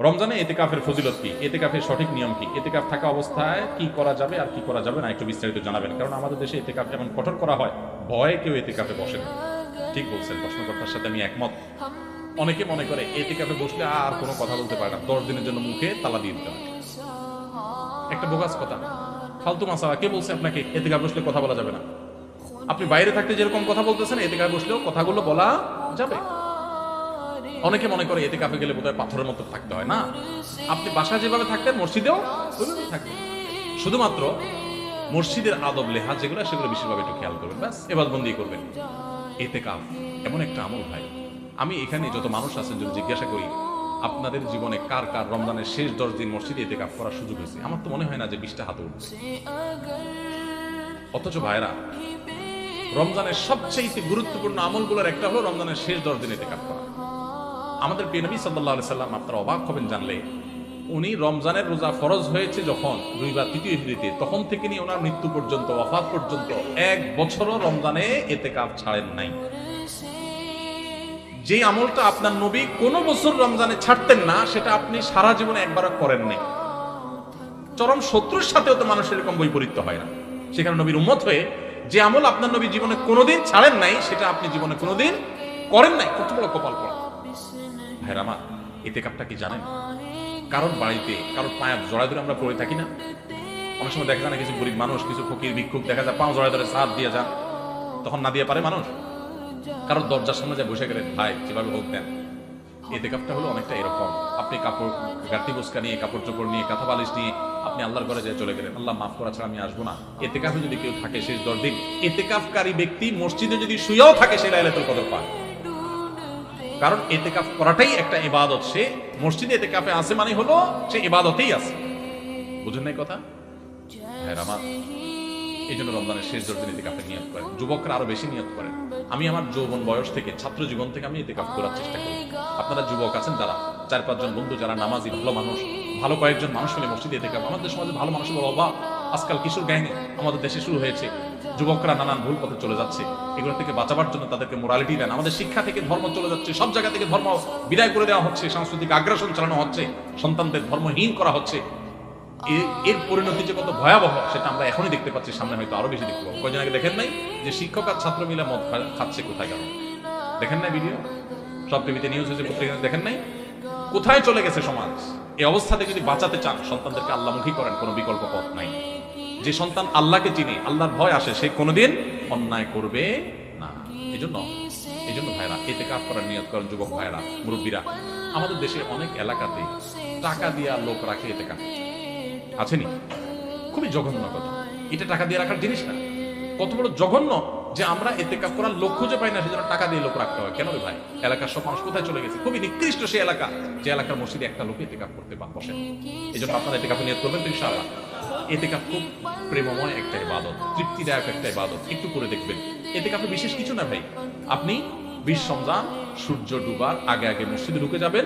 রমজানে এতেকাফের ফজিলত কি, এতেকাফের সঠিক নিয়ম কি, এতেকাফ থাকা অবস্থায় কি করা যাবে আর কি করা যাবে না একটু বিস্তারিত জানাবেন। কারণ আমাদের দেশে এতেকাফ এমন কঠোর করা হয়, ভয়ে কেউ এতেকাফে বসে না। ঠিক বলছেন, প্রশ্নকর্তার সাথে আমি একমত। অনেকে মনে করে এতেকাফে বসলে আর কোনো কথা বলতে পারে না, 10 দিনের জন্য মুখে তালা দিয়ে দিতে হয়। একটা বোগাস কথা, ফালতু মাসালা। কে বলছে আপনাকে এতেকাফে বসলে কথা বলা যাবে না? আপনি বাইরে থাকতে যেরকম কথা বলতেছেন এতেকাফে বসলেও কথাগুলো বলা যাবে। অনেকে মনে করে এতেকাফে গেলে বোধহয় পাথরের মতো থাকতে হয়। না, আপনি বাসায় যেভাবে থাকতেন মসজিদেও ওইভাবেই থাকবেন। শুধুমাত্র মসজিদের আদব লেহাজ যেগুলো, সেগুলো বিশেষভাবে একটু খেয়াল করবেন, ব্যাস এবাদবন্দি করবেন। এতেকাফ এমন একটা আমল ভাই, আমি এখানে যত মানুষ আছেন যদি জিজ্ঞাসা করি আপনাদের জীবনে কার কার রমজানের শেষ 10 দিন মসজিদে এতেকাফ করার সুযোগ হয়েছে, আমার তো মনে হয় না যে 20টা হাতে উঠবে। অথচ ভাইরা, রমজানের সবচেয়ে গুরুত্বপূর্ণ আমলগুলোর একটা হলো রমজানের শেষ 10 দিন এতেকাফ করা। আমাদের প্রিয় নবী সাল্লাল্লাহু আলাইহি সাল্লাম, আপনারা অবাক হবেন জানলে, উনি রমজানের রোজা ফরজ হয়েছে যখন 2 বা 3 হিজরিতে, তখন থেকে নিয়ে ওনার মৃত্যু পর্যন্ত, ওয়াফাত পর্যন্ত 1 বছরও রমজানে এতেকাফ ছাড়েন নাই। যে আমলটা আপনার নবী কোন বছর রমজানে ছাড়তেন না, সেটা আপনি সারা জীবনে একবারও করেন নাই। চরম শত্রুর সাথেও তো মানুষের এরকম বৈপরীত্য হয় না। সেখানে নবীর উম্মত হয়ে যে আমল আপনার নবী জীবনে কোনোদিন ছাড়েন নাই, সেটা আপনি জীবনে কোনোদিন করেন নাই। কত বড় কপাল পড়া ভাইরা আমার। এতেকাফটা কি জানেন? কারোর বাড়িতে কারোর পায়ে জড়ায় ধরে আমরা পড়ে থাকি না? অনেক সময় দেখা যায় না, কিছু গরিব মানুষ, কিছু ফকির ভিক্ষুক দেখা যায় পাও জড়ায় ধরে সাথ দিয়ে যান, তখন না দিয়ে পারে মানুষ। কারোর দরজার সামনে যায় বসে গেলেন, ভাই যেভাবে হোক দেন। এতেকাফটা হলো অনেকটা এরকম, আপনি কাপড় গাঁটি বোসকা নিয়ে, কাপড় চোপড় নিয়ে, কাঁথা বালিশ নিয়ে আপনি আল্লাহর ঘরে যায় চলে গেলেন, আল্লাহ মাফ করা ছাড়া আমি আসবো না। এতেকাফে যদি কেউ থাকে শেষ 10 দিন, এতেকাফকারী ব্যক্তি মসজিদে যদি শুয়েও থাকে সে লাইলাতুল কদর পায়। কারণ এতেকাফ করাটাই একটা ইবাদত। সে মসজিদে এতেকাফে আছে মানে হলো সে ইবাদতেই আছে। বুঝেন নাই কথা ভাইরা আমার? এই জন্য রমজানের শেষ 10 দিন এতেকাফে নিয়ত করেন। যুবকরা আরো বেশি নিয়ত করেন। আমি আমার যৌবন বয়স থেকে, ছাত্র জীবন থেকে আমি এতেকাফ করার চেষ্টা করি। আপনারা যুবক আছেন যারা, 4-5 জন বন্ধু যারা নামাজি, ভালো মানুষ, ভালো কয়েকজন মানুষ হলে মসজিদে এতেকাফ। আমাদের সমাজে ভালো মানুষ বলো, বাবা আজকাল কিশোর গ্যাং আমাদের দেশে শুরু হয়েছে। যুবকরা নানান ভুল পথে চলে যাচ্ছে, এগুলো থেকে বাঁচাবার জন্য তাদেরকে মোরালিটি দেন। আমাদের শিক্ষা থেকে ধর্ম চলে যাচ্ছে, সব জায়গা থেকে ধর্ম বিদায় করে দেওয়া হচ্ছে, সাংস্কৃতিক আগ্রাসন চালানো হচ্ছে, সন্তানদের ধর্মহীন করা হচ্ছে। এর পরিণতি যে কত ভয়াবহ সেটা আমরা এখনই দেখতে পাচ্ছি, সামনে হয়তো আরো বেশি দেখতে পাবো। কয়েকদিন আগে দেখেন নাই যে শিক্ষক আর ছাত্র মিলে মদ খাচ্ছে, কোথায় গেল? দেখেন নাই ভিডিও? সব টিভিতে নিউজ হয়েছে, পত্রিকা দেখেন নাই? কোথায় চলে গেছে সমাজ? এই অবস্থা থেকে যদি বাঁচাতে চান, সন্তানদেরকে আল্লাহমুখী করেন, কোনো বিকল্প পথ নাই। যে সন্তান আল্লাহকে চিনে, আল্লাহর ভয় আসে, সে কোনোদিন অন্যায় করবে না। এই জন্য ভাইরা এতেকাফ করার নিয়ত করেন। যুবক ভাইরা, মুরব্বীরা, আমাদের দেশে অনেক এলাকাতে টাকা দিয়া লোক রাখে এতেকাফ, আছেনি? খুবই জঘন্য কথা। এটা টাকা দিয়ে রাখার জিনিস না। কত বড় জঘন্য যে আমরা এতেকাফ করার লোক খুঁজে পাই না, সেজন্য টাকা দিয়ে লোক রাখতে হয়। কেন রে ভাই? এলাকার সব মানুষ কোথায় চলে গেছে? খুবই নিকৃষ্ট সে এলাকা, যে এলাকার মসজিদে একটা লোক এতেকাফ করতে বসে। এই জন্য আপনারা এতেকাফে নিয়ত করবেন তো ইনশাআল্লাহ। এতেকাফ খুব প্রেমময় একটা ইবাদত, তৃপ্তিদায়ক একটা ইবাদত। একটু করে দেখবেন। এতেকাফে বিশেষ কিছু না ভাই। আপনি 20 রমজান সূর্য ডুবার আগে আগে মসজিদে ঢুকে যাবেন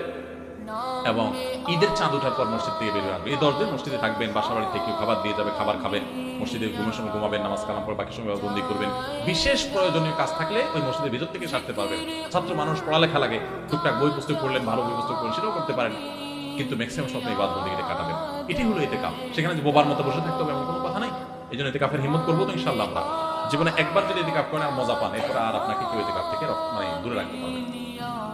এবং ঈদের চাঁদ ওঠার পর মসজিদ থেকে বেরিয়ে আসবেন। এই 10 দিন মসজিদে থাকবেন, বাসা বাড়ি থেকে খাবার দিয়ে যাবে, খাবার খাবেন, মসজিদে ঘুমের সময় ঘুমাবেন, নামাজ কালাম পর বাকি সময় বন্দি করবেন। বিশেষ প্রয়োজনীয় কাজ থাকলে ওই মসজিদের ভিতর থেকে সারতে পারবেন। ছাত্র মানুষ, পড়ালেখা লাগে, টুকটাক বই পুস্তক পড়লেন, ভালো বই পুস্তক পড়লেন, সেটাও করতে পারেন। কিন্তু ম্যাক্সিমাম সময় ইবাদতবন্দিতে কাটাবেন। এটাই হলো এতেকাফ। সেখানে যে বোবার মতো বসে থাকতে হবে এমন কোনো কথা নাই। এই জন্য এতেকাফের হিম্মত করবো তো ইনশাআল্লাহ। আমরা জীবনে একবার যদি এতেকাফ করেন আর মজা পান, এরপর আর আপনাকে কেউ এতেকাফ থেকে দূরে রাখতে পারবেন।